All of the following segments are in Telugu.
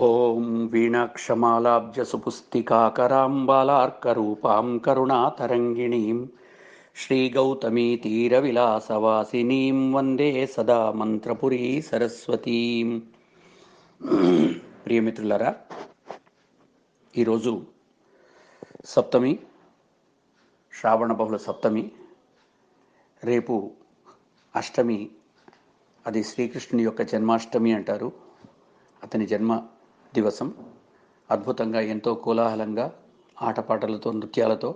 ఓం వీణాక్షమాలాబ్జసుపుస్తికాకరాం బాలార్కరూపాం కరుణాతరంగిణీం శ్రీగౌతమీతీరవిలాసవాసినీం వందే సదా మంత్రపురీ సరస్వతీం. ప్రియమిత్రులరా, ఈరోజు సప్తమి, శ్రావణ బహుళ సప్తమి. రేపు అష్టమి, అది శ్రీకృష్ణుని యొక్క జన్మాష్టమి అంటారు. అతని జన్మ దివసం. అద్భుతంగా, ఎంతో కోలాహలంగా, ఆటపాటలతో, నృత్యాలతో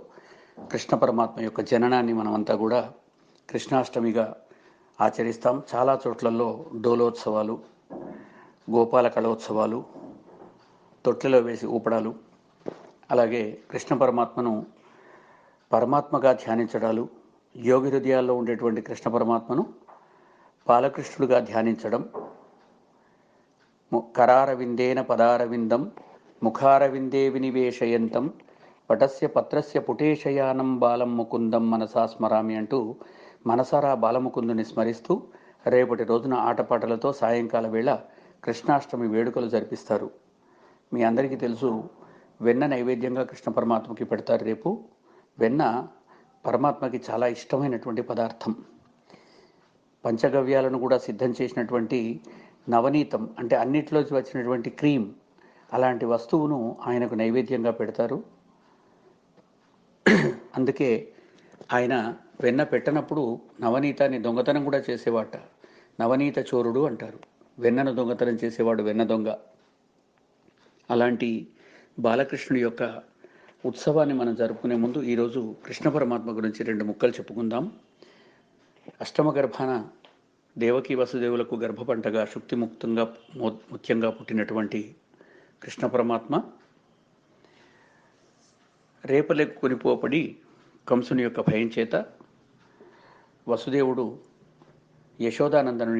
కృష్ణ పరమాత్మ యొక్క జననాన్ని మనమంతా కూడా కృష్ణాష్టమిగా ఆచరిస్తాం. చాలా చోట్లలో డోలోత్సవాలు, గోపాల కళోత్సవాలు, తొట్లలో వేసి ఊపడాలు, అలాగే కృష్ణ పరమాత్మను పరమాత్మగా ధ్యానించడాలు, యోగి హృదయాల్లో ఉండేటువంటి కృష్ణ పరమాత్మను బాలకృష్ణుడిగా ధ్యానించడం, కరారవిందేన పదారవిందం ముఖారవిందే వినివేశయంతం పటస్య పత్రస్య పుటేశయానం బాలం ముకుందం మనసా స్మరామి అంటూ మనసారా బాలముకుందుని స్మరిస్తూ రేపటి రోజున ఆటపాటలతో సాయంకాల వేళ కృష్ణాష్టమి వేడుకలు జరిపిస్తారు. మీ అందరికీ తెలుసు, వెన్న నైవేద్యంగా కృష్ణ పరమాత్మకి పెడతారు. రేపు వెన్న పరమాత్మకి చాలా ఇష్టమైనటువంటి పదార్థం. పంచగవ్యాలను కూడా సిద్ధం చేసినటువంటి నవనీతం, అంటే అన్నిటిలోంచి వచ్చినటువంటి క్రీమ్, అలాంటి వస్తువును ఆయనకు నైవేద్యంగా పెడతారు. అందుకే ఆయన వెన్న పెట్టనప్పుడు నవనీతాన్ని దొంగతనం కూడా చేసేవాట. నవనీత చోరుడు అంటారు. వెన్నను దొంగతనం చేసేవాడు వెన్న దొంగ. అలాంటి బాలకృష్ణుడి యొక్క ఉత్సవాన్ని మనం జరుపుకునే ముందు ఈరోజు కృష్ణ పరమాత్మ గురించి రెండు ముక్కలు చెప్పుకుందాం. అష్టమ గర్భాన దేవకీ వసుదేవులకు గర్భపంటగా శుక్తిముక్తంగా ముఖ్యంగా పుట్టినటువంటి కృష్ణ పరమాత్మ రేపలకు కొనిపోపడి కంసుని యొక్క భయం చేత వసుదేవుడు యశోదానందను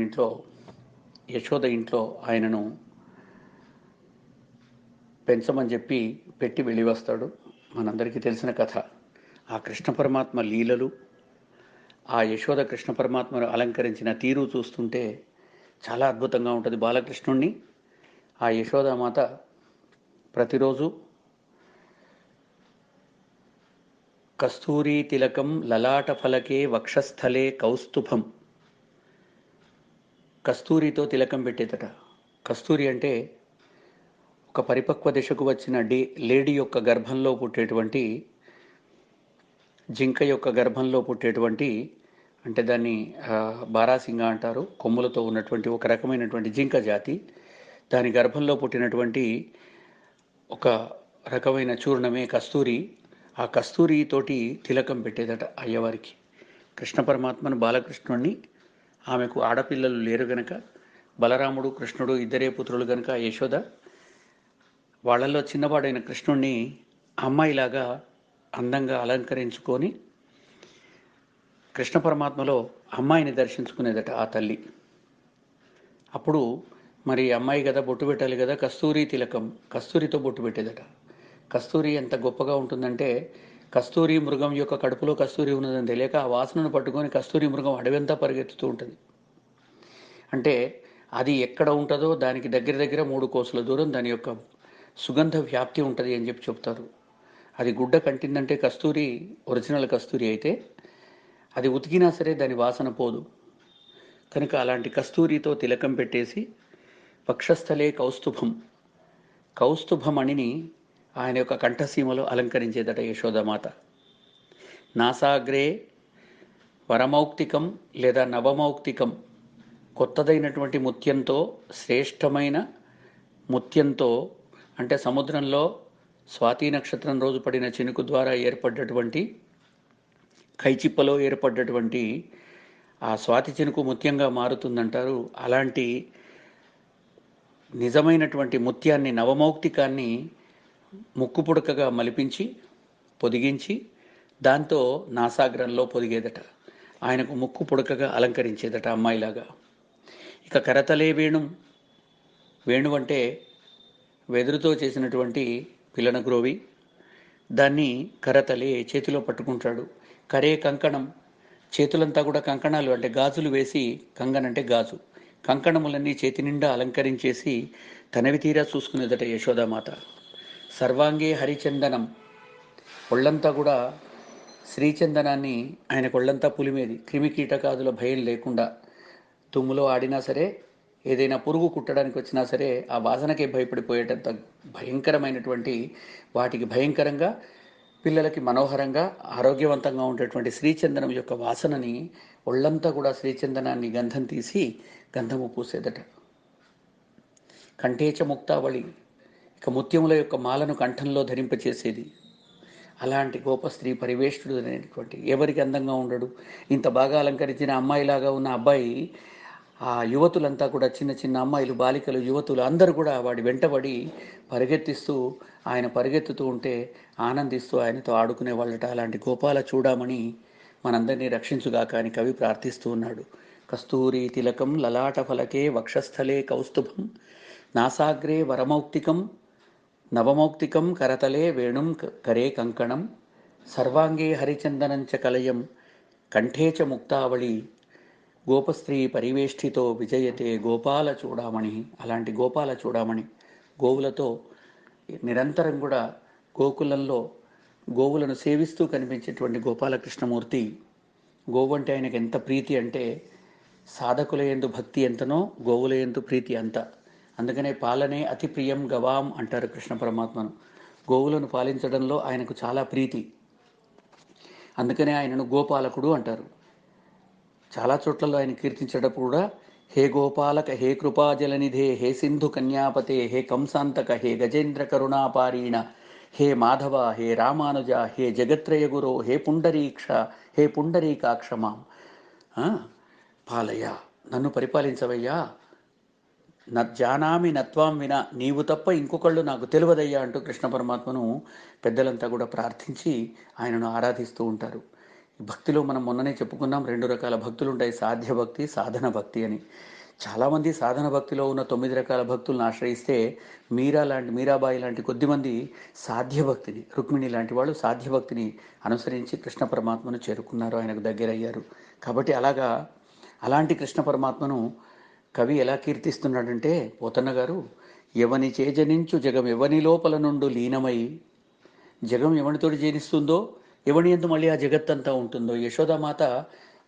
యశోద ఇంట్లో ఆయనను పెంచమని చెప్పి పెట్టి వెళ్ళి వస్తాడు. మనందరికీ తెలిసిన కథ. ఆ కృష్ణ పరమాత్మ లీలలు, ఆ యశోద కృష్ణ పరమాత్మను అలంకరించిన తీరు చూస్తుంటే చాలా అద్భుతంగా ఉంటుంది. బాలకృష్ణుణ్ణి ఆ యశోదామాత ప్రతిరోజు కస్తూరీ తిలకం లలాట ఫలకే వక్షస్థలే కౌస్తుభం, కస్తూరితో తిలకం పెట్టేదట. కస్తూరి అంటే ఒక పరిపక్వ దశకు వచ్చిన లేడీ యొక్క గర్భంలో పుట్టేటువంటి, జింక యొక్క గర్భంలో పుట్టేటువంటి, అంటే దాన్ని బారాసింగ అంటారు. కొమ్ములతో ఉన్నటువంటి ఒక రకమైనటువంటి జింక జాతి. దాని గర్భంలో పుట్టినటువంటి ఒక రకమైన చూర్ణమే కస్తూరి. ఆ కస్తూరితోటి తిలకం పెట్టేదట అయ్యవారికి. కృష్ణ పరమాత్మను, బాలకృష్ణుడిని, ఆమెకు ఆడపిల్లలు లేరు గనక, బలరాముడు కృష్ణుడు ఇద్దరే పుత్రులు గనక యశోద వాళ్ళల్లో చిన్నవాడైన కృష్ణుణ్ణి అమ్మాయిలాగా అందంగా అలంకరించుకొని కృష్ణ పరమాత్మలో అమ్మాయిని దర్శించుకునేదట ఆ తల్లి. అప్పుడు మరి అమ్మాయి కదా, బొట్టు పెట్టాలి కదా, కస్తూరి తిలకం, కస్తూరితో బొట్టు పెట్టేదట. కస్తూరి ఎంత గొప్పగా ఉంటుందంటే, కస్తూరి మృగం యొక్క కడుపులో కస్తూరి ఉన్నదని తెలియక ఆ వాసనను పట్టుకొని కస్తూరి మృగం అడవంతా పరిగెత్తుతూ ఉంటుంది. అంటే అది ఎక్కడ ఉంటుందో దానికి దగ్గర దగ్గర 3 కోసుల దూరం దాని యొక్క సుగంధ వ్యాప్తి ఉంటుంది అని చెప్పి చెప్తారు. అది గుడ్డ కంటిందంటే కస్తూరి ఒరిజినల్ కస్తూరి అయితే అది ఉతికినా సరే దాని వాసన పోదు. కనుక అలాంటి కస్తూరితో తిలకం పెట్టేసి వక్షస్థలే కౌస్తుభం, కౌస్తుభమణిని ఆయన యొక్క కంఠసీమలో అలంకరించేదట యశోదమాత. నాసాగ్రే వరమౌక్తికం లేదా నవమౌక్తికం, కొత్తదైనటువంటి ముత్యంతో, శ్రేష్టమైన ముత్యంతో, అంటే సముద్రంలో స్వాతి నక్షత్రం రోజు పడిన చినుకు ద్వారా ఏర్పడ్డటువంటి, కైచిప్పలో ఏర్పడ్డటువంటి ఆ స్వాతి చినుకు ముత్యంగా మారుతుందంటారు. అలాంటి నిజమైనటువంటి ముత్యాన్ని, నవమౌక్తికాన్ని ముక్కు పుడకగా మలిపించి పొదిగించి దాంతో నాసాగ్రంలో పొదిగేదట. ఆయనకు ముక్కు పుడకగా అలంకరించేదట అమ్మాయిలాగా. ఇక కరతలే వేణు అంటే వెదురుతో చేసినటువంటి పిల్లన గ్రోవి, దాన్ని కరతలే చేతిలో పట్టుకుంటాడు. కరే కంకణం, చేతులంతా కూడా కంకణాలు అంటే గాజులు వేసి, కంగన్ అంటే గాజు, కంకణములన్నీ చేతి నిండా అలంకరించేసి తనవి తీరా చూసుకునేదట యశోదామాత. సర్వాంగే హరిచందనం, ఒళ్ళంతా కూడా శ్రీచందనాన్ని, ఆయన ఒళ్ళంతా పులిమేది, క్రిమికీటకాదుల భయం లేకుండా. తుమ్ములో ఆడినా సరే, ఏదైనా పురుగు కుట్టడానికి వచ్చినా సరే ఆ వాసనకే భయపడిపోయేటంత భయంకరమైనటువంటి, వాటికి భయంకరంగా పిల్లలకి మనోహరంగా ఆరోగ్యవంతంగా ఉండేటువంటి శ్రీచందనం యొక్క వాసనని, ఒళ్ళంతా కూడా శ్రీచందనాన్ని గంధం తీసి గంధము పూసేదట. కంఠేచ ముక్తావళి, ఇక ముత్యముల యొక్క మాలను కంఠంలో ధరింపచేసేది. అలాంటి గోప స్త్రీ పరివేష్టుడు అనేటువంటి, ఎవరికి అందంగా ఉండడు? ఇంత బాగా అలంకరించిన అమ్మాయిలాగా ఉన్న అబ్బాయి, ఆ యువతులంతా కూడా చిన్న చిన్న అమ్మాయిలు, బాలికలు, యువతులు అందరూ కూడా వాడి వెంటబడి పరిగెత్తిస్తూ, ఆయన పరిగెత్తుతూ ఉంటే ఆనందిస్తూ ఆయనతో ఆడుకునే వాళ్ళట. అలాంటి గోపాల చూడమని మనందరినీ రక్షించుగాక అని కవి ప్రార్థిస్తూ ఉన్నాడు. కస్తూరి తిలకం లలాట ఫలకే వక్షస్థలే కౌస్తుభం నాసాగ్రే వరమౌక్తికం నవమౌక్తికం కరతలే వేణుం కరే కంకణం సర్వాంగే హరిచందనంచ కలయం కంఠేచ ముక్తావళి గోపస్త్రీ పరివేష్టితో విజయతే గోపాల చూడామణి. అలాంటి గోపాల చూడామణి, గోవులతో నిరంతరం కూడా గోకులంలో గోవులను సేవిస్తూ కనిపించేటువంటి గోపాలకృష్ణమూర్తి. గోవు అంటే ఆయనకు ఎంత ప్రీతి అంటే, సాధకుల యందు భక్తి ఎంతనో గోవుల యందు ప్రీతి అంత. అందుకనే పాలనే అతి ప్రియం గవాం అంటారు కృష్ణ పరమాత్మను. గోవులను పాలించడంలో ఆయనకు చాలా ప్రీతి, అందుకనే ఆయనను గోపాలకుడు అంటారు. చాలా చోట్లలో ఆయన కీర్తించేటప్పుడు కూడా హే గోపాలక, హే కృపాజలనిధే, హే సింధు కన్యాపతే, హే కంసాంతక, హే గజేంద్ర కరుణాపారీణ, హే మాధవ, హే రామానుజ, హే జగత్రయ గురో, హే పుండరీక్ష, హే పుండరీకాక్షమాం పాలయ, నన్ను పరిపాలించవయ్యా, జానామి నత్వాం వినా, నీవు తప్ప ఇంకొకళ్ళు నాకు తెలియదయ్యా అంటూ కృష్ణ పరమాత్మను పెద్దలంతా కూడా ప్రార్థించి ఆయనను ఆరాధిస్తూ ఉంటారు. భక్తిలో మనం మొన్ననే చెప్పుకున్నాం, 2 రకాల భక్తులు ఉంటాయి, సాధ్య భక్తి, సాధన భక్తి అని. చాలామంది సాధన భక్తిలో ఉన్న 9 రకాల భక్తులను ఆశ్రయిస్తే, మీరాబాయి లాంటి కొద్దిమంది సాధ్య భక్తిని, రుక్మిణి లాంటి వాళ్ళు సాధ్య భక్తిని అనుసరించి కృష్ణ పరమాత్మను చేరుకున్నారు, ఆయనకు దగ్గరయ్యారు. కాబట్టి అలాంటి కృష్ణ పరమాత్మను కవి ఎలా కీర్తిస్తున్నాడంటే, పోతన్న గారు, ఎవని చేజనించు జగం ఎవని లోపల నుండు లీనమై, జగం ఎవనితోటి జనిస్తుందో ఎవని ఎందు మళ్ళీ ఆ జగత్తంతా ఉంటుందో. యశోదామాత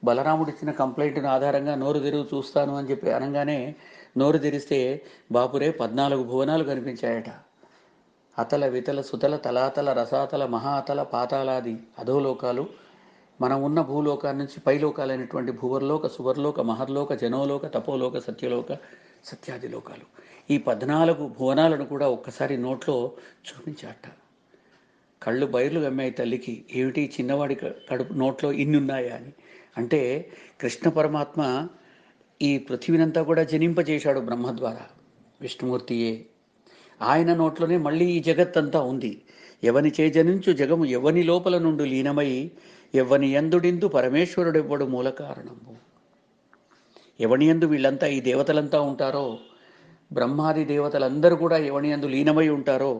బలరాముడిచ్చిన కంప్లైంట్ను ఆధారంగా నోరు తెరువు చూస్తాను అని చెప్పి అనగానే నోరు తెరిస్తే బాపురే 14 భువనాలు కనిపించాయట. అతల వితల సుతల తలాతల రసాతల మహాతల పాతాలాది అధోలోకాలు, మనం ఉన్న భూలోకాల నుంచి పైలోకాలైనటువంటి భూవర్లోక, సువర్లోక, మహర్లోక, జనోలోక, తపోలోక, సత్యలోక, సత్యాది లోకాలు, ఈ 14 భువనాలను కూడా ఒక్కసారి నోట్లో చూపించాట. కళ్ళు బయర్లు గమ్మాయి తల్లికి, ఏమిటి చిన్నవాడి కడుపు నోట్లో ఇన్ని ఉన్నాయా అని. అంటే కృష్ణ పరమాత్మ ఈ పృథివీనంతా కూడా జనింపజేశాడు బ్రహ్మ ద్వారా, విష్ణుమూర్తియే. ఆయన నోట్లోనే మళ్ళీ ఈ జగత్తంతా ఉంది. ఎవని చేజనించు జగము ఎవని లోపల నుండి లీనమై, ఎవని యందుడిందు పరమేశ్వరుడెవ్వడు మూల కారణము. ఎవని యందు వీళ్ళంతా, ఈ దేవతలంతా ఉంటారో, బ్రహ్మాది దేవతలందరూ కూడా ఎవని యందు లీనమై ఉంటారో,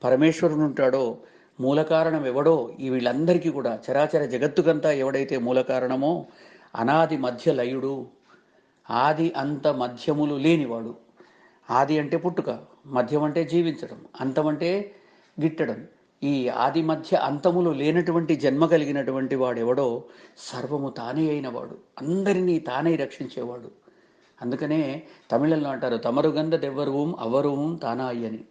పరమేశ్వరుడు ఉంటాడో, మూల కారణం ఎవడో, ఈ వీళ్ళందరికీ కూడా చరాచర జగత్తుకంతా ఎవడైతే మూల కారణమో, అనాది మధ్య లయుడు, ఆది అంత మధ్యములు లేనివాడు. ఆది అంటే పుట్టుక, మధ్యం అంటే జీవించడం, అంతం అంటే గిట్టడం. ఈ ఆది మధ్య అంతములు లేనటువంటి జన్మ కలిగినటువంటి వాడెవడో, సర్వము తానే అయినవాడు, అందరినీ తానే రక్షించేవాడు. అందుకనే తమిళంలో అంటారు, తమరుగంద దెవ్వరువం అవరువం తానాయి అని.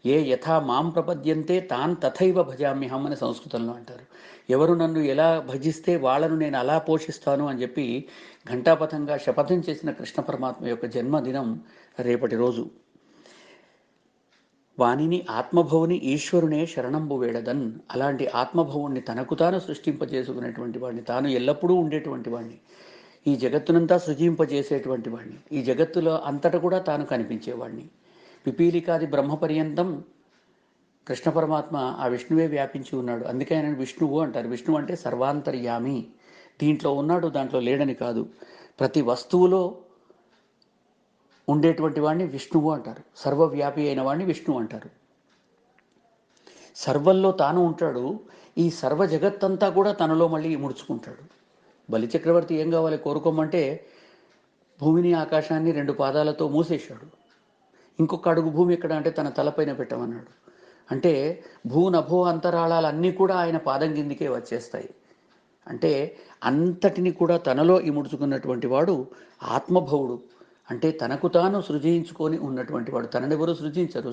ఏ యథా మాం ప్రపద్యంతే తాన్ తథైవ భజామ్యహం అని సంస్కృతంలో అంటారు. ఎవరు నన్ను ఎలా భజిస్తే వాళ్ళను నేను అలా పోషిస్తాను అని చెప్పి ఘంటాపథంగా శపథం చేసిన కృష్ణ పరమాత్మ యొక్క జన్మదినం రేపటి రోజు. వానిని ఆత్మభవుని ఈశ్వరునే శరణంబు వేడదన్. అలాంటి ఆత్మభవుణ్ణి తనకు తాను సృష్టింపజేసుకునేటువంటి వాడిని, తాను ఎల్లప్పుడూ ఉండేటువంటి వాడిని, ఈ జగత్తునంతా సృజింపజేసేటువంటి వాడిని, ఈ జగత్తులో అంతటా కూడా తాను కనిపించేవాడిని. పిపీలికాది బ్రహ్మపర్యంతం కృష్ణ పరమాత్మ ఆ విష్ణువే వ్యాపించి ఉన్నాడు. అందుకే ఆయన విష్ణువు అంటారు. విష్ణువు అంటే సర్వాంతర్యామి, దీంట్లో ఉన్నాడు దాంట్లో లేడని కాదు. ప్రతి వస్తువులో ఉండేటువంటి వాడిని విష్ణువు అంటారు. సర్వవ్యాపి అయిన వాడిని విష్ణువు అంటారు. సర్వంలో తాను ఉంటాడు, ఈ సర్వ జగత్తంతా కూడా తనలో మళ్ళీ ముడుచుకుంటాడు. బలిచక్రవర్తి ఏం కావాలి కోరుకోమంటే, భూమిని ఆకాశాన్ని 2 పాదాలతో మూసేశాడు. ఇంకొక అడుగు భూమి ఎక్కడ అంటే తన తలపైన పెట్టమన్నాడు. అంటే భూనభో అంతరాళాలన్నీ కూడా ఆయన పాదం కిందికే వచ్చేస్తాయి. అంటే అంతటిని కూడా తనలో ఇముడ్చుకున్నటువంటి వాడు ఆత్మభవుడు. అంటే తనకు తాను సృజించుకొని ఉన్నటువంటి వాడు. తననెవరు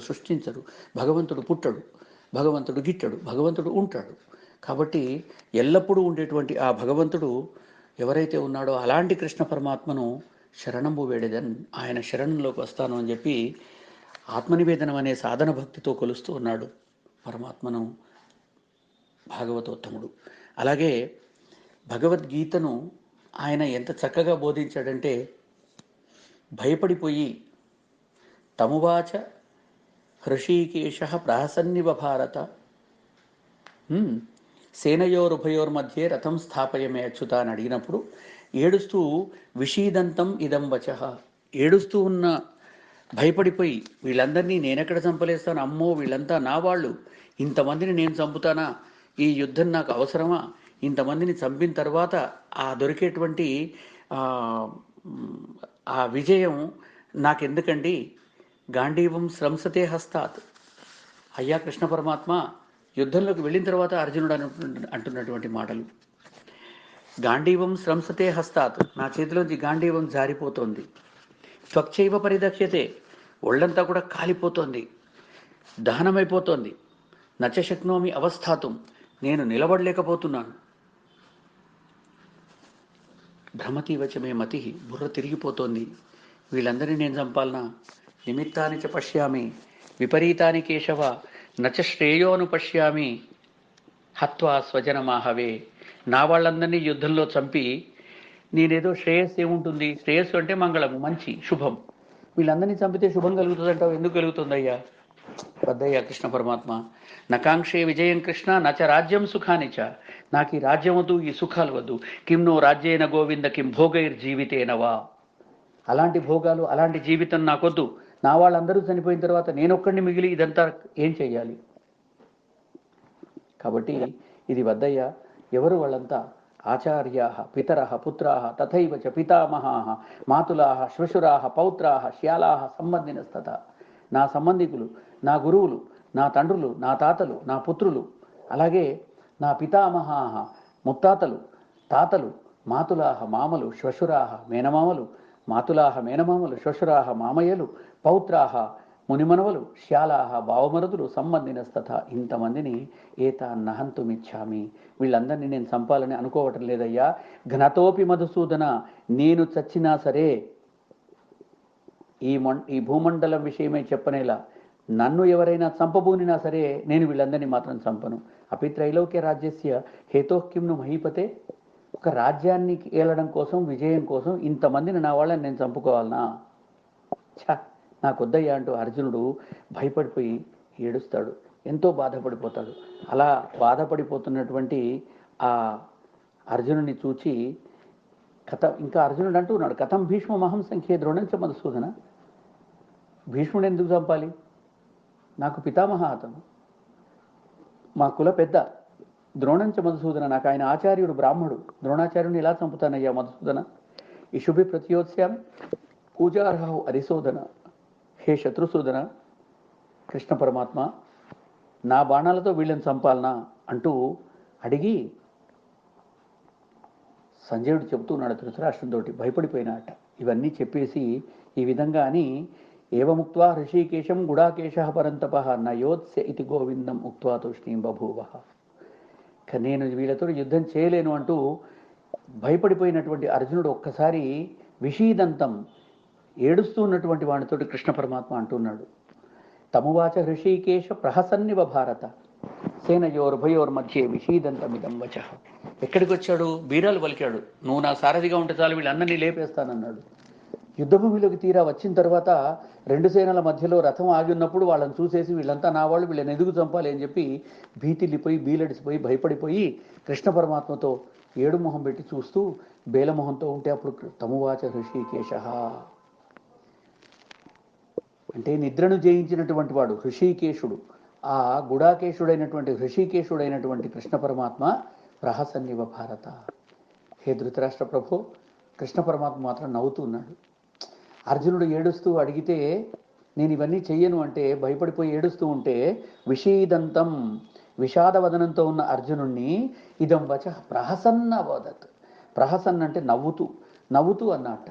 సృష్టించరు. భగవంతుడు పుట్టడు, భగవంతుడు గిట్టడు, భగవంతుడు ఉంటాడు. కాబట్టి ఎల్లప్పుడూ ఉండేటువంటి ఆ భగవంతుడు ఎవరైతే ఉన్నాడో అలాంటి కృష్ణ పరమాత్మను శరణంబు వేడేదన్, ఆయన శరణంలోకి వస్తాను అని చెప్పి ఆత్మనివేదనం అనే సాధన భక్తితో కొలుస్తూ ఉన్నాడు పరమాత్మను భాగవతోత్తముడు. అలాగే భగవద్గీతను ఆయన ఎంత చక్కగా బోధించాడంటే, భయపడిపోయి తమువాచ హృషీకేశ ప్రహసన్నివ భారత సేనయోరుభయోర్మధ్యే రథం స్థాపయమే అచ్యుత అని అడిగినప్పుడు ఏడుస్తూ విషీదంతం ఇదం వచః, ఏడుస్తూ ఉన్న భయపడిపోయి వీళ్ళందరినీ నేనెక్కడ చంపలేస్తాను, అమ్మో వీళ్ళంతా నా వాళ్ళు, ఇంతమందిని నేను చంపుతానా, ఈ యుద్ధం నాకు అవసరమా, ఇంతమందిని చంపిన తర్వాత ఆ దొరికేటువంటి ఆ విజయం నాకెందుకండి, గాంధీవం స్రంసతే హస్తాత్. అయ్యా కృష్ణ పరమాత్మ యుద్ధంలోకి వెళ్ళిన తర్వాత అర్జునుడు అంటున్నటువంటి మాటలు, గాంధీవం స్రంసతే హస్తాత్, నా చేతిలోంచి గాంధీవం జారిపోతోంది, త్వక్చైవ పరిదక్ష్యతే, ఒళ్ళంతా కూడా కాలిపోతోంది, దహనమైపోతోంది, నచశక్నోమి అవస్థాతుం, నేను నిలబడలేకపోతున్నాను, భ్రమతీవచమే మతి, బుర్ర తిరిగిపోతోంది, వీళ్ళందరినీ నేను చంపాలనా, నిమిత్తాని చ పశ్యామి విపరీతాని కేశవ నచ శ్రేయోను పశ్యామి హత్వా స్వజనమాహవే. నా వాళ్ళందరినీ యుద్ధంలో చంపి నేనేదో శ్రేయస్సు ఏముంటుంది, శ్రేయస్సు అంటే మంగళము, మంచి, శుభం, వీళ్ళందరినీ చంపితే శుభం కలుగుతుందంటావు, ఎందుకు కలుగుతుందయ్యా? వద్దయ్యా కృష్ణ పరమాత్మ, నకాంక్షే విజయం కృష్ణ నచ రాజ్యం సుఖానిచ, నాకు ఈ రాజ్యం వద్దు, ఈ సుఖాలు వద్దు, కిం నో రాజ్యేన గోవింద కిం భోగైర్జీవితేనవా, అలాంటి భోగాలు అలాంటి జీవితం నాకొద్దు, నా వాళ్ళందరూ చనిపోయిన తర్వాత నేనొక్కడిని మిగిలి ఇదంతా ఏం చెయ్యాలి? కాబట్టి ఇది వద్దయ్యా, ఎవరు వాళ్ళంతా ఆచార్యా పితర పుత్రా తథైవ చ పితామహా మాతులా శ్వశురా పౌత్రా శ్యాలా సంబంధినస్తత, నా సంబంధికులు, నా గురువులు, నా తండ్రులు, నా తాతలు, నా పుత్రులు, అలాగే నా పితామహా ముత్తాతలు, తాతలు, మాతులాహ మామలు, శ్వశురాహ మేనమామలు, మాతులాహ మేనమామలు, శ్వశురాహ మామయ్యలు, పౌత్రాహ మునిమనవలు, శ్యాలాహ బావమరుదులు, సంబంధినస్తథ, ఇంతమందిని ఏతా నహంతుమిచ్చామి, వీళ్ళందరినీ నేను చంపాలని అనుకోవటం లేదయ్యా. ఘనతోపి మధుసూదన, నేను చచ్చినా సరే ఈ భూమండలం విషయమై చెప్పనేలా, నన్ను ఎవరైనా చంపబూనినా సరే నేను వీళ్ళందరినీ మాత్రం చంపను. అపి త్రైలోక్య రాజ్యస్య హేతోఃకింను మహీపతే, ఒక రాజ్యాన్ని ఏలడం కోసం, విజయం కోసం ఇంతమందిని నా వాళ్ళని నేను చంపుకోవాలనా? నాకొద్దయ్యా అంటూ అర్జునుడు భయపడిపోయి ఏడుస్తాడు, ఎంతో బాధపడిపోతాడు. అలా బాధపడిపోతున్నటువంటి ఆ అర్జునుడిని చూచి ఇంకా అర్జునుడు అంటూ ఉన్నాడు, కథం భీష్మమహం సంఖ్యే ద్రోణంచ మధుసూదన, భీష్ముడు ఎందుకు చంపాలి, నాకు పితామహ అతను, మా కుల పెద్ద, ద్రోణంచ మధుసూదన, నాకు ఆయన ఆచార్యుడు బ్రాహ్మడు, ద్రోణాచార్యుని ఎలా చంపుతానయ్యా మధుసూదన, ఈ శుభి ప్రతియోత్స్యామి పూజార్హు అరిశోధన, హే శత్రుసూదన, కృష్ణ పరమాత్మ నా బాణాలతో వీళ్ళని చంపాలనా అంటూ అడిగి సంజయుడు చెబుతున్నాడు ధృతరాష్ట్రంతో, భయపడిపోయినాట. ఇవన్నీ చెప్పేసి ఈ విధంగా అని, ఏవముక్త్వా హృషీకేశం గుడాకేశ పరంతప నయోత్స్య ఇతి గోవిందం ఉక్త్వా తూష్ణీం బభూవ, నేను వీళ్ళతో యుద్ధం చేయలేను అంటూ భయపడిపోయినటువంటి అర్జునుడు ఒక్కసారి విషీదంతం, ఏడుస్తూ ఉన్నటువంటి వాడితోటి కృష్ణ పరమాత్మ అంటున్నాడు, తమువాచ హృషీకేశ ప్రహసన్నివ భారత సేనయోర్భయోర్మధ్యే విషీదంతమిదం వచ. ఎక్కడికి వచ్చాడు? బీరాలు పలికాడు, నువ్వు నా సారథిగా ఉంటే చాలు వీళ్ళందరినీ లేపేస్తానన్నాడు. యుద్ధభూమిలోకి తీరా వచ్చిన తర్వాత 2 సేనల మధ్యలో రథం ఆగి ఉన్నప్పుడు వాళ్ళని చూసేసి వీళ్ళంతా నా వాళ్ళు, వీళ్ళని ఎదుగు చంపాలి అని చెప్పి భీతిల్లిపోయి బీలడిసిపోయి భయపడిపోయి కృష్ణ పరమాత్మతో ఏడు మొహం పెట్టి చూస్తూ బేలమొహంతో ఉంటే అప్పుడు తమువాచ హృషీకేశ అంటే నిద్రను జయించినటువంటి వాడు హృషీకేశుడు, ఆ గుడాకేశుడైనటువంటి హృషీకేశుడైనటువంటి కృష్ణ పరమాత్మ ప్రహసన్నివ భారత, హే ధృతరాష్ట్ర ప్రభు, కృష్ణ పరమాత్మ మాత్రం నవ్వుతూ ఉన్నాడు. అర్జునుడు ఏడుస్తూ అడిగితే నేను ఇవన్నీ చెయ్యను అంటే భయపడిపోయి ఏడుస్తూ ఉంటే విషీదంతం విషాదవదనంతో ఉన్న అర్జునుణ్ణి ఇదం వచ ప్రహసన్న వదత్. ప్రహసన్ అంటే నవ్వుతూ నవ్వుతూ అన్నట్ట.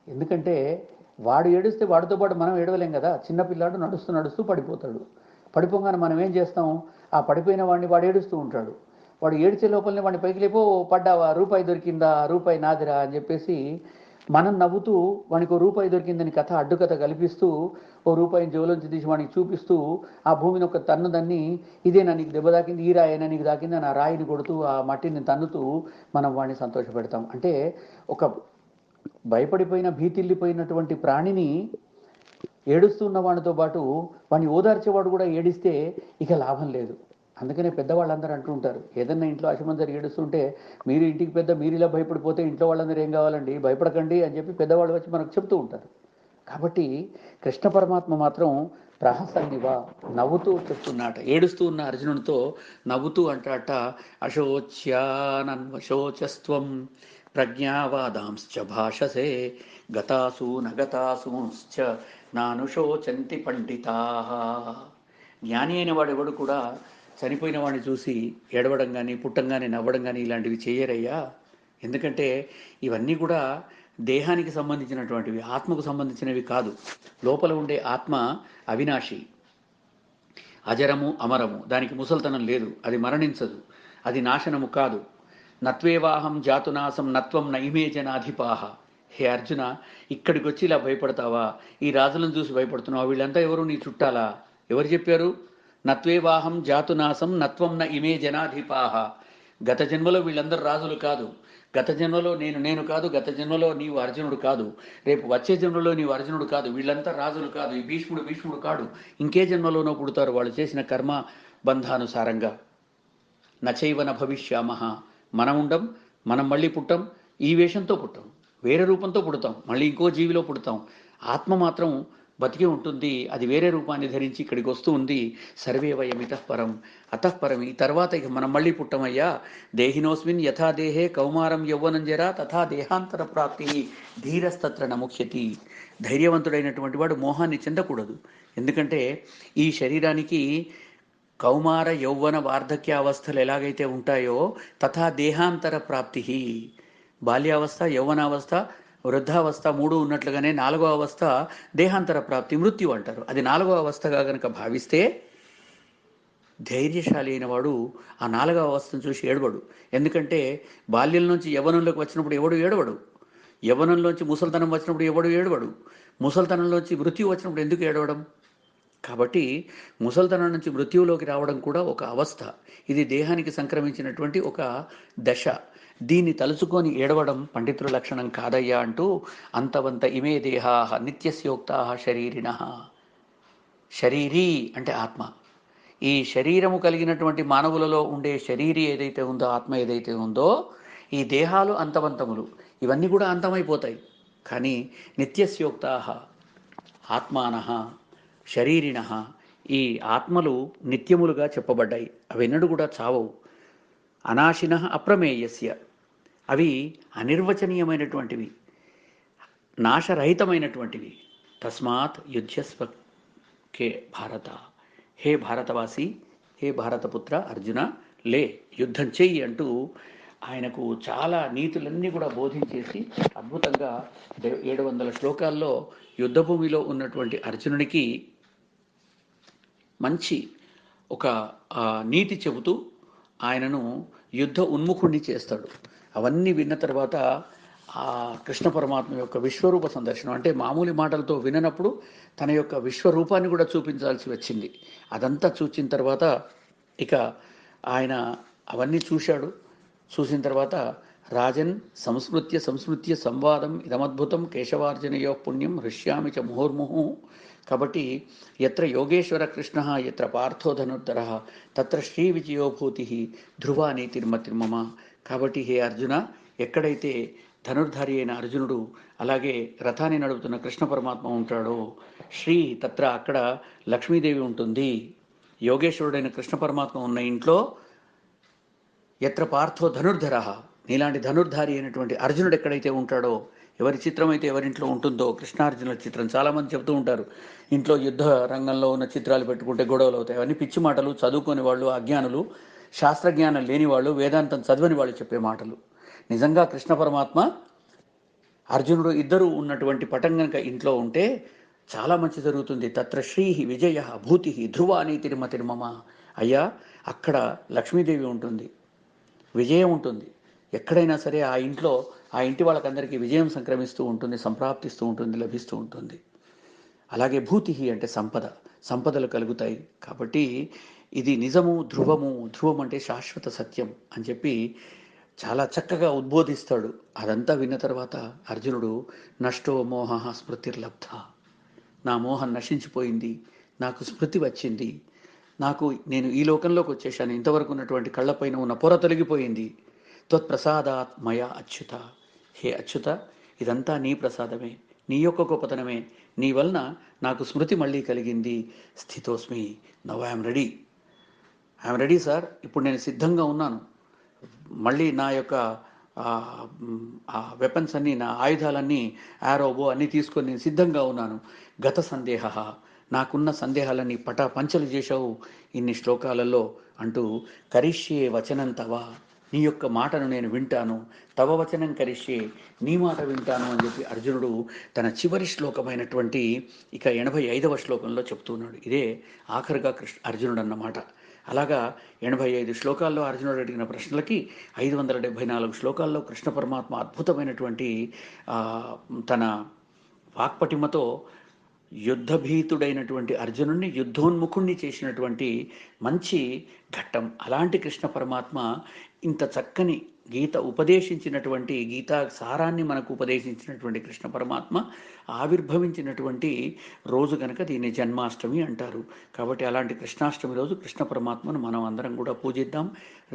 ఎందుకంటే వాడు ఏడుస్తే వాడితో పాటు మనం ఏడవలేం కదా. చిన్నపిల్లాడు నడుస్తూ నడుస్తూ పడిపోతాడు. పడిపోగానే మనం ఏం చేస్తాం? ఆ పడిపోయిన వాడిని వాడు ఏడుస్తూ ఉంటాడు. వాడు ఏడ్చే లోపలనే వాడిని పైకి లేపో, పడ్డావా, రూపాయి దొరికిందా, రూపాయి నాదిరా అని చెప్పేసి మనం నవ్వుతూ వానికి ఓ రూపాయి దొరికిందని కథ అడ్డుకథ కల్పిస్తూ ఓ రూపాయిని జోలోంచి తీసి వాడికి చూపిస్తూ ఆ భూమిని ఒక తన్ను దాన్ని, ఇదేనా నీకు దెబ్బ తాకింది, ఈ రాయేనా నీకు తాకింది అని ఆ రాయిని కొడుతూ ఆ మట్టిని తన్నుతూ మనం వాడిని సంతోషపెడతాం. అంటే ఒక భయపడిపోయిన భీతిల్లిపోయినటువంటి ప్రాణిని ఏడుస్తున్న వాడితో పాటు వాడిని ఓదార్చేవాడు కూడా ఏడిస్తే ఇక లాభం లేదు. అందుకనే పెద్దవాళ్ళందరూ అంటూ ఉంటారు, ఏదన్నా ఇంట్లో అశమందరు ఏడుస్తుంటే మీరు ఇంటికి పెద్ద, మీరు ఇలా భయపడిపోతే ఇంట్లో వాళ్ళందరూ ఏం కావాలండి, భయపడకండి అని చెప్పి పెద్దవాళ్ళు వచ్చి మనకు చెప్తూ ఉంటారు. కాబట్టి కృష్ణ పరమాత్మ మాత్రం ప్రహసన్నివా నవ్వుతూ చెప్తున్నట, ఏడుస్తూ ఉన్న అర్జునునితో నవ్వుతూ అంటాట, అశోచ్యానన్వశోచస్త్వం ప్రజ్ఞావాదాంశ్చ భాషసే గతాసు నగతాసూంశ్చ నానుశోచంతి పండితా. జ్ఞాని అయిన వాడెవడు కూడా చనిపోయిన వాడిని చూసి ఏడవడం కానీ పుట్టంగానే నవ్వడం కానీ ఇలాంటివి చేయరయ్యా. ఎందుకంటే ఇవన్నీ కూడా దేహానికి సంబంధించినటువంటివి, ఆత్మకు సంబంధించినవి కాదు. లోపల ఉండే ఆత్మ అవినాశి, అజరము అమరము, దానికి ముసల్తనం లేదు, అది మరణించదు, అది నాశనము కాదు. నత్వేవాహం జాతునాశం నత్వం నైమే జనాధిపాహ. హే అర్జున, ఇక్కడికి వచ్చి ఇలా భయపడతావా, ఈ రాజులను చూసి భయపడుతున్నావా, వీళ్ళంతా ఎవరు, నీ చుట్టాలా? ఎవరు చెప్పారు? నత్వేవాహం జాతునాశం నత్వం న ఇమే జనాధిపాహ. గత జన్మలో వీళ్ళందరూ రాజులు కాదు, గత జన్మలో నేను కాదు, గత జన్మలో నీవు అర్జునుడు కాదు, రేపు వచ్చే జన్మలో నీవు అర్జునుడు కాదు, వీళ్ళంతా రాజులు కాదు, ఈ భీష్ముడు కాడు, ఇంకే జన్మలోనో పుడతారు వాళ్ళు చేసిన కర్మ బంధానుసారంగా. నచైవన భవిష్యామహ, మనం ఉండం, మనం మళ్ళీ పుట్టం, ఈ వేషంతో పుట్టాం, వేరే రూపంతో పుడతాం, మళ్ళీ ఇంకో జీవిలో పుడతాం. ఆత్మ మాత్రం బతికి ఉంటుంది, అది వేరే రూపాన్ని ధరించి ఇక్కడికి వస్తూ ఉంది. సర్వే వయం ఇతఃపరం అతఃపరం, ఈ తర్వాత ఇక మనం మళ్ళీ పుట్టమయ్యా. దేహినోస్మిన్ యథా దేహే కౌమారం యౌవనం జరా తథా దేహాంతర ప్రాప్తి ధీరస్తత్ర నముఖ్యతి. ధైర్యవంతుడైనటువంటి వాడు మోహాన్ని చెందకూడదు. ఎందుకంటే ఈ శరీరానికి కౌమార యౌవన వార్ధక్య అవస్థలు ఎలాగైతే ఉంటాయో తథా దేహాంతర ప్రాప్తి, బాల్యావస్థ, యౌవనావస్థ, వృద్ధావస్థ మూడు ఉన్నట్లుగానే నాలుగో అవస్థ దేహాంతర ప్రాప్తి, మృత్యు అంటారు. అది నాలుగో అవస్థగా గనక భావిస్తే ధైర్యశాలి అయిన వాడు ఆ నాలుగవ అవస్థను చూసి ఏడవడు. ఎందుకంటే బాల్యం నుంచి యవ్వనంలోకి వచ్చినప్పుడు ఎవడు ఏడవడు, యవ్వనంలోంచి ముసల్తనం వచ్చినప్పుడు ఎవడు ఏడవడు, ముసల్తనంలోంచి మృత్యు వచ్చినప్పుడు ఎందుకు ఏడవడం? కాబట్టి ముసల్తనం నుంచి మృత్యువులోకి రావడం కూడా ఒక అవస్థ. ఇది దేహానికి సంక్రమించినటువంటి ఒక దశ. దీన్ని తలుచుకొని ఏడవడం పండితుల లక్షణం కాదయ్యా అంటూ, అంతవంత ఇమే దేహా నిత్యస్యోక్తా శరీరిణ. శరీరీ అంటే ఆత్మ. ఈ శరీరము కలిగినటువంటి మానవులలో ఉండే శరీరి ఏదైతే ఉందో, ఆత్మ ఏదైతే ఉందో, ఈ దేహాలు అంతవంతములు, ఇవన్నీ కూడా అంతమైపోతాయి. కానీ నిత్యస్యోక్తా ఆత్మాన శరీరిణ, ఈ ఆత్మలు నిత్యములుగా చెప్పబడ్డాయి. అవెన్నడూ కూడా చావవు. అనాశిన అప్రమేయస్య, అవి అనిర్వచనీయమైనటువంటివి, నాశరహితమైనటువంటివి. తస్మాత్ యుధ్యస్వ కే భారత, హే భారతవాసి, హే భారతపుత్ర అర్జున, లే యుద్ధం చెయ్యి అంటూ ఆయనకు చాలా నీతులన్నీ కూడా బోధించేసి అద్భుతంగా 700 శ్లోకాల్లో యుద్ధభూమిలో ఉన్నటువంటి అర్జునునికి మంచి ఒక నీతి చెబుతూ ఆయనను యుద్ధ ఉన్ముఖుణ్ణి చేస్తాడు. అవన్నీ విన్న తర్వాత ఆ కృష్ణ పరమాత్మ యొక్క విశ్వరూప సందర్శనం, అంటే మామూలు మాటలతో విననప్పుడు తన యొక్క విశ్వరూపాన్ని కూడా చూపించాల్సి వచ్చింది. అదంతా చూసిన తర్వాత ఇక ఆయన అవన్నీ చూశాడు. చూసిన తర్వాత రాజన్ సంస్మృత్య సంవాదం ఇదమద్భుతం కేశవార్జునయో పుణ్యం హృష్యామి చ ముహుర్ముహు. కాబట్టి ఎత్ర యోగేశ్వర కృష్ణ ఎత్ర పార్థో ధనుర్ధర తత్ర శ్రీ విజయోభూతి ధ్రువా నీతిర్మతిర్మమ. కాబట్టి హే అర్జున, ఎక్కడైతే ధనుర్ధారి అయిన అర్జునుడు అలాగే రథాన్ని నడుపుతున్న కృష్ణ పరమాత్మ ఉంటాడో, శ్రీ తత్ర అక్కడ లక్ష్మీదేవి ఉంటుంది. యోగేశ్వరుడైన కృష్ణ పరమాత్మ ఉన్న ఇంట్లో ఎత్ర పార్థో ధనుర్ధర, నీలాంటి ధనుర్ధారి అయినటువంటి అర్జునుడు ఎక్కడైతే ఉంటాడో, ఎవరి చిత్రం అయితే ఎవరింట్లో ఉంటుందో, కృష్ణార్జునుల చిత్రం చాలామంది చెప్తూ ఉంటారు, ఇంట్లో యుద్ధ రంగంలో ఉన్న చిత్రాలు పెట్టుకుంటే గొడవలు అవుతాయి. అవన్నీ పిచ్చి మాటలు, చదువుకొని వాళ్ళు, అజ్ఞానులు, శాస్త్రజ్ఞానం లేని వాళ్ళు, వేదాంతం చదవని వాళ్ళు చెప్పే మాటలు. నిజంగా కృష్ణ పరమాత్మ అర్జునుడు ఇద్దరు ఉన్నటువంటి పటం గనక ఇంట్లో ఉంటే చాలా మంచి జరుగుతుంది. తత్ర శ్రీ విజయ భూతి ధ్రువ అని తిరుమతిర్మమ. అయ్యా, అక్కడ లక్ష్మీదేవి ఉంటుంది, విజయం ఉంటుంది. ఎక్కడైనా సరే ఆ ఇంట్లో, ఆ ఇంటి వాళ్ళకందరికీ విజయం సంక్రమిస్తూ ఉంటుంది, సంప్రాప్తిస్తూ ఉంటుంది, లభిస్తూ ఉంటుంది. అలాగే భూతి అంటే సంపద, సంపదలు కలుగుతాయి. కాబట్టి ఇది నిజము, ధ్రువము. ధ్రువం అంటే శాశ్వత సత్యం అని చెప్పి చాలా చక్కగా ఉద్బోధిస్తాడు. అదంతా విన్న తర్వాత అర్జునుడు నష్టో మోహ స్మృతిర్లబ్ధ, నా మోహం నశించిపోయింది, నాకు స్మృతి వచ్చింది, నేను ఈ లోకంలోకి వచ్చేసాను, ఇంతవరకు ఉన్నటువంటి కళ్ళపైన ఉన్న పొర తొలగిపోయింది. త్వత్ప్రసాదాత్ మయా అచ్యుత, హే అచ్యుత, ఇదంతా నీ ప్రసాదమే, నీ యొక్క గొప్పతనమే, నీ వలన నాకు స్మృతి మళ్ళీ కలిగింది. స్థితోస్మి, నవ్ ఐఎమ్ రెడీ సార్, ఇప్పుడు నేను సిద్ధంగా ఉన్నాను. మళ్ళీ నా యొక్క ఆ వెపన్స్ అన్నీ, నా ఆయుధాలన్నీ, యారోబో అన్నీ తీసుకొని నేను సిద్ధంగా ఉన్నాను. గత సందేహ, నాకున్న సందేహాలన్నీ పంచలు చేశావు ఇన్ని శ్లోకాలలో అంటూ, కరిష్యే వచనం తవ, నీ యొక్క మాటను నేను వింటాను, తవ వచనం కరిష్యే, నీ మాట వింటాను అని చెప్పి అర్జునుడు తన చివరి శ్లోకమైనటువంటి ఇక 85వ శ్లోకంలో చెప్తున్నాడు. ఇదే ఆఖరిగా అర్జునుడు అన్నమాట. అలాగా 85 శ్లోకాల్లో అర్జునుడు అడిగిన ప్రశ్నలకి 574 శ్లోకాల్లో కృష్ణ పరమాత్మ అద్భుతమైనటువంటి తన వాక్పటిమతో యుద్ధభీతుడైనటువంటి అర్జునుడిని యుద్ధోన్ముఖుణ్ణి చేసినటువంటి మంచి ఘట్టం. అలాంటి కృష్ణ పరమాత్మ ఇంత చక్కని గీత ఉపదేశించినటువంటి, గీతా సారాన్ని మనకు ఉపదేశించినటువంటి కృష్ణ పరమాత్మ ఆవిర్భవించినటువంటి రోజు కనుక దీన్ని జన్మాష్టమి అంటారు. కాబట్టి అలాంటి కృష్ణాష్టమి రోజు కృష్ణ పరమాత్మను మనం అందరం కూడా పూజిద్దాం.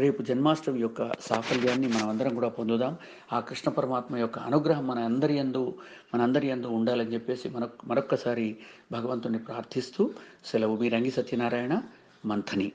రేపు జన్మాష్టమి యొక్క సాఫల్యాన్ని మనం అందరం కూడా పొందుదాం. ఆ కృష్ణ పరమాత్మ యొక్క అనుగ్రహం మనందరి యందు ఉండాలని చెప్పేసి మరొక్కసారి భగవంతుని ప్రార్థిస్తూ సెలవు. మీ రంగి సత్యనారాయణ, మంథని.